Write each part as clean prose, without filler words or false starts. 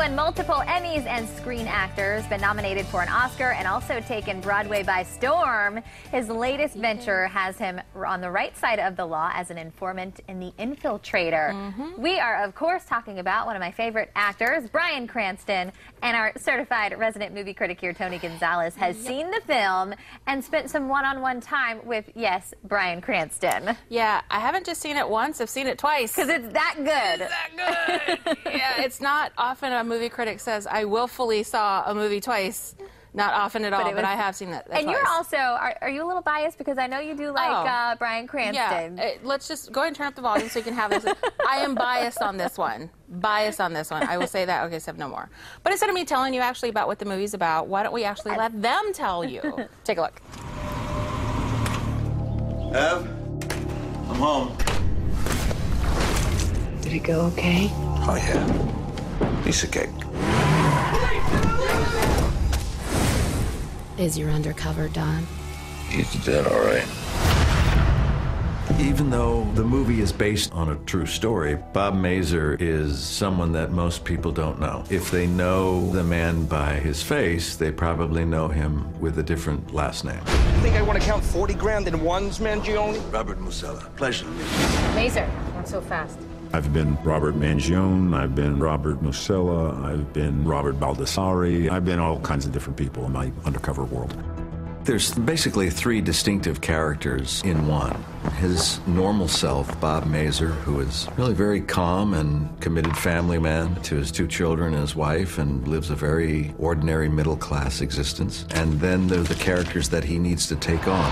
won multiple Emmys and Screen Actors, been nominated for an Oscar, and also taken Broadway by storm. His latest venture has him on the right side of the law as an informant in The Infiltrator. We are, of course, talking about one of my favorite actors, Bryan Cranston, and our certified resident movie critic here, Toni Gonzales, has seen the film and spent some one-on-one time with, yes, Bryan Cranston. Yeah, I haven't just seen it once, I've seen it twice. Because it's that good. It's that good. Yeah, it's not often a movie critic says, I willfully saw a movie twice. Not often at all, but I have seen that and twice. You're also, are you a little biased? Because I know you do like Bryan Cranston. Yeah, let's just go ahead and turn up the volume so you can have this. I am biased on this one. Biased on this one. I will say that. Okay, so no more. But instead of me telling you actually about what the movie's about, why don't we actually let them tell you? Take a look. Ev, I'm home. Did it go okay? Oh, yeah. Piece of cake. Is your undercover done? He's dead, all right. Even though the movie is based on a true story, Bob Mazur is someone that most people don't know. If they know the man by his face, they probably know him with a different last name. You think I want to count 40 grand in ones, Mangione? Robert Musella. Pleasure to meet you. Mazur, not so fast. I've been Robert Mangione, I've been Robert Musella, I've been Robert Baldassari, I've been all kinds of different people in my undercover world. There's basically three distinctive characters in one. His normal self, Bob Mazur, who is really very calm and committed family man to his two children and his wife, and lives a very ordinary middle-class existence. And then there's the characters that he needs to take on.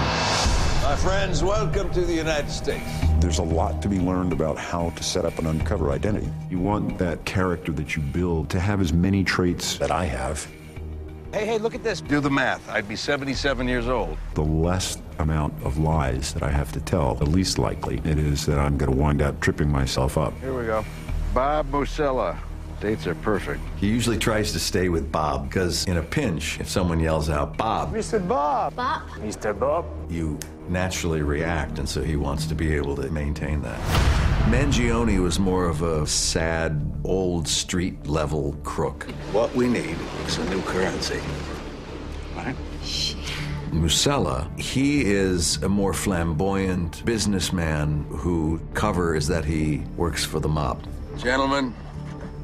My friends, welcome to the United States. There's a lot to be learned about how to set up an undercover identity. You want that character that you build to have as many traits that I have. Hey, look at this. Do the math. I'd be 77 years old. The less amount of lies that I have to tell, the least likely it is that I'm going to wind up tripping myself up. Here we go. Bob Musella. Dates are perfect. He usually tries to stay with Bob, because in a pinch, if someone yells out, Bob, Mr. Bob. Bob. Mr. Bob. you naturally react, and so he wants to be able to maintain that. Mangione was more of a sad, old street-level crook. What we need is a new currency. Right? Musella, he is a more flamboyant businessman whose cover is that he works for the mob. Gentlemen,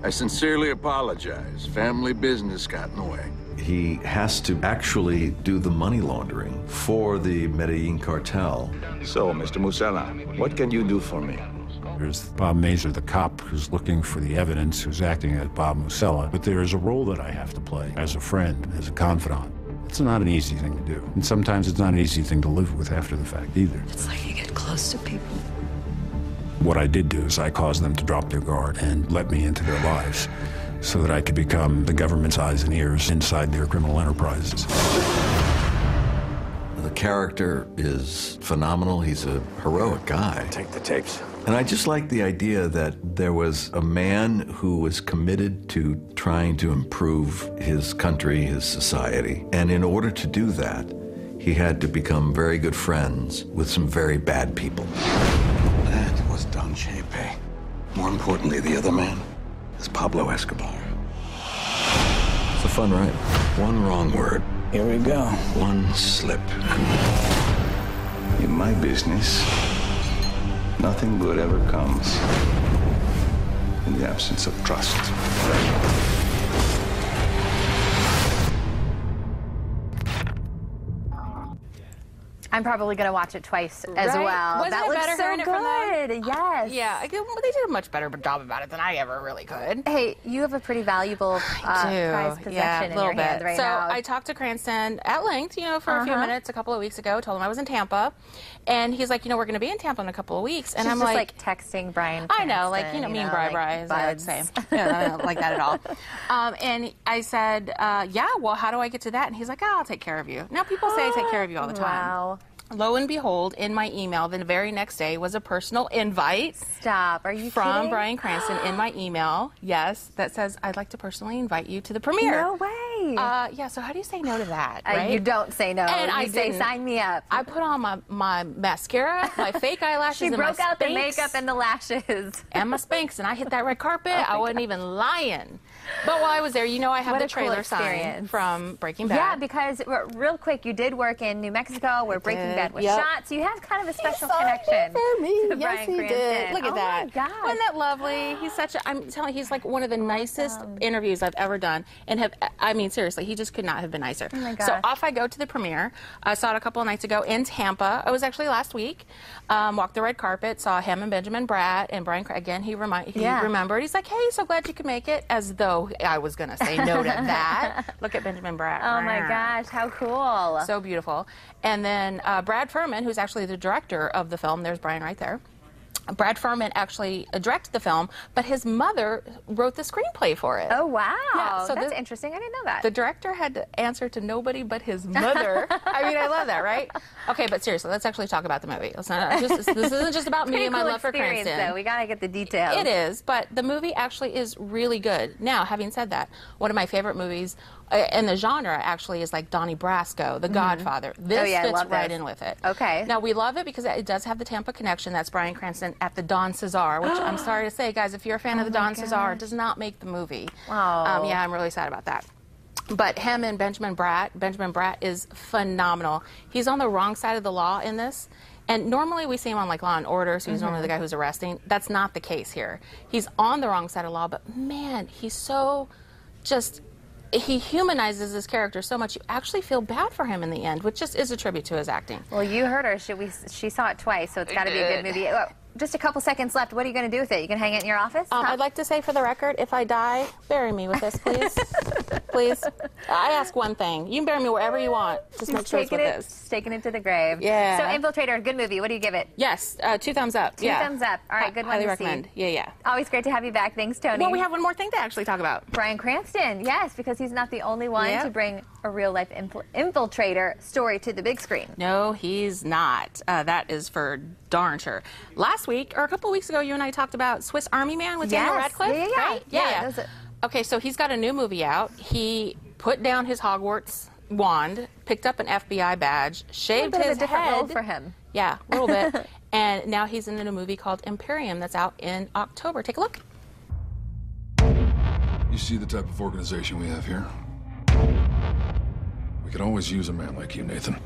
I sincerely apologize. Family business got in the way. He has to actually do the money laundering for the Medellin cartel. So, Mr. Musella, what can you do for me? There's Bob Mazur, the cop who's looking for the evidence, who's acting as Bob Musella. But there is a role that I have to play as a friend, as a confidant. It's not an easy thing to do. And sometimes it's not an easy thing to live with after the fact either. It's like you get close to people. What I did do is I caused them to drop their guard and let me into their lives so that I could become the government's eyes and ears inside their criminal enterprises. The character is phenomenal. He's a heroic guy. Take the tapes. And I just like the idea that there was a man who was committed to trying to improve his country, his society. And in order to do that, he had to become very good friends with some very bad people. That was Don Chepe. More importantly, the other man is Pablo Escobar. It's a fun ride. One wrong word. Here we go. One slip. In my business, nothing good ever comes in the absence of trust. I'm probably going to watch it twice as Right? well. Wasn't that it looks better so hearing it from them? good. Yes. Yeah, they did a much better job about it than I ever really could. Hey, you have a pretty valuable prized possession in your hand right so now. I talked to Cranston at length, for a few minutes a couple of weeks ago. Told him I was in Tampa, and he's like, we're going to be in Tampa in a couple of weeks, and She's I'm just like texting Bryan I know, Cranston, me and Bri, as I like to say. I don't like that at all. And I said, yeah, well, how do I get to that? And he's like, I'll take care of you. Now, people say I take care of you all the time. Wow. Lo and behold, in my email, the very next day was a personal invite. Stop. Are you from kidding? Bryan Cranston in my email, yes, that says, I'd like to personally invite you to the premiere. No way. Really? Yeah, so how do you say no to that, right? You don't say no. And I say, didn't. sign me up. I put on my mascara, my fake eyelashes, She and broke my out the Spanx, makeup and the lashes. and my Spanx, and I hit that red carpet. I wasn't even lying. But while I was there, you know, I have What the a cool trailer sign experience. from Breaking Bad. Yeah, because real quick, you did work in New Mexico where Breaking Bad was shot, so you have kind of a special connection for me. to Yes, Bryan he Cranston. did. Look at that. Oh my God. Wasn't that lovely? He's such a, I'm telling you, he's like one of the nicest interviews I've ever done. And I mean, seriously, he just could not have been nicer. Oh my So gosh. off I go to the premiere. I saw it a couple of nights ago in Tampa. It was actually last week. Walked the red carpet, saw him and Benjamin Bratt, and Bryan, again, he remembered. He's like, hey, so glad you could make it, as though I was going to say no to that. Look at Benjamin Bratt. Oh my gosh, how cool. So beautiful. And then Brad Furman, who's actually the director of the film, there's Bryan right there. Brad Furman actually directed the film, but his mother wrote the screenplay for it. Oh, wow. Yeah, so that's interesting. I didn't know that. The director had to answer to nobody but his mother. I mean, I love that, right? Okay, but seriously, let's actually talk about the movie. Let's not this isn't just about me and my love for Cranston. Though. We got to get the details. It is, but the movie actually is really good. Now, having said that, one of my favorite movies in the genre actually is like Donnie Brasco, The Godfather. This fits right in with it. Okay. Now, we love it because it does have the Tampa connection. That's Bryan Cranston at the Don Cesar, which I'm sorry to say, guys, if you're a fan of the Don Cesar, it does not make the movie. Oh. Yeah, I'm really sad about that. But him and Benjamin Bratt is phenomenal. He's on the wrong side of the law in this. And normally we see him on like Law and Order, so he's normally the guy who's arresting. That's not the case here. He's on the wrong side of law, but man, he's so just... He humanizes his character so much, you actually feel bad for him in the end, which just is a tribute to his acting. Well, you heard her. She saw it twice, so it's got to be a good movie. Just a couple seconds left. What are you going to do with it? You can hang it in your office? I'd like to say for the record, if I die, bury me with this, please. Please. I ask one thing. You can bury me wherever you want. Just make sure it's with this. Just taking it to the grave. Yeah. So Infiltrator, good movie. What do you give it? Yes, 2 thumbs up. 2 thumbs up. All right, good one highly to recommend. see. Yeah. Always great to have you back. Thanks, Toni. Well, we have one more thing to actually talk about. Bryan Cranston, yes, because he's not the only one to bring a real-life infiltrator story to the big screen. No, he's not. That is for darn sure. Last week, or a couple weeks ago, you and I talked about Swiss Army Man with Daniel Radcliffe, right? Yeah. Okay, so he's got a new movie out. He put down his Hogwarts wand, picked up an FBI badge, shaved his a different head. role for him. Yeah, a little bit. And now he's in a movie called Imperium that's out in October. Take a look. You see the type of organization we have here? We could always use a man like you, Nathan.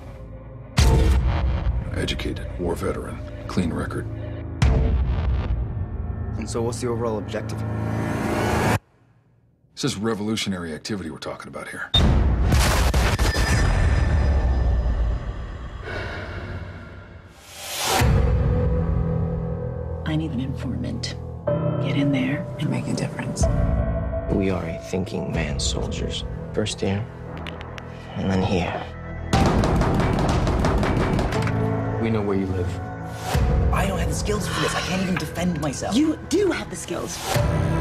Educated, war veteran, clean record. And so what's the overall objective? This is revolutionary activity we're talking about here. I need an informant. Get in there and make a difference. We are a thinking man's soldiers. First here, and then here. We know where you live. I don't have the skills for this. I can't even defend myself. You do have the skills.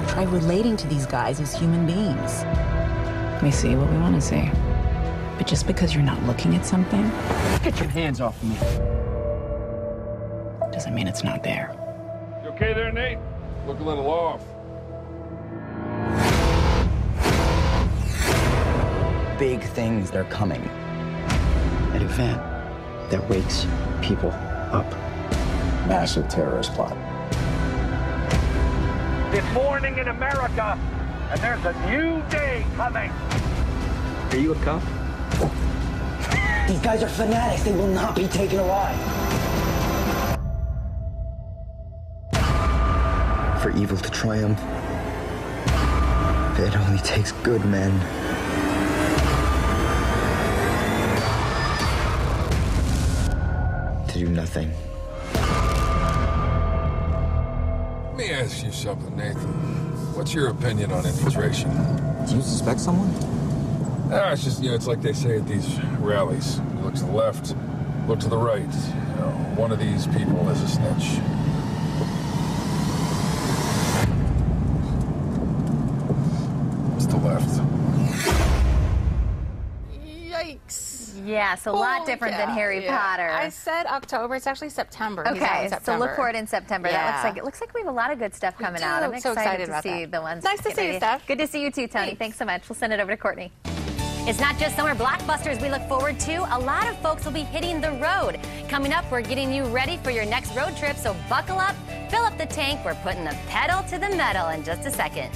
Try relating to these guys as human beings. We see what we want to see. But just because you're not looking at something... Get your hands off me. Doesn't mean it's not there. You okay there, Nate? Look a little off. Big things, they're coming. An event that wakes people up. Massive terrorist plot. It's morning in America, and there's a new day coming. Are you a cop? These guys are fanatics. They will not be taken alive. For evil to triumph, it only takes good men. To do nothing. Let me ask you something, Nathan. What's your opinion on infiltration? Do you suspect someone? It's just, it's like they say at these rallies. You look to the left, look to the right. One of these people is a snitch. It's the left. Yikes. Yeah, so a lot different than Harry Potter. I said October. It's actually September. He's out Okay, in September. so look for it in September. Yeah. It looks like we have a lot of good stuff coming out. I'm So excited to about see that. the ones. Nice to see you, Steph. Good to see you too, Toni. Thanks so much. We'll send it over to Courtney. It's not just summer blockbusters we look forward to. A lot of folks will be hitting the road. Coming up, we're getting you ready for your next road trip, so buckle up, fill up the tank. We're putting the pedal to the metal in just a second.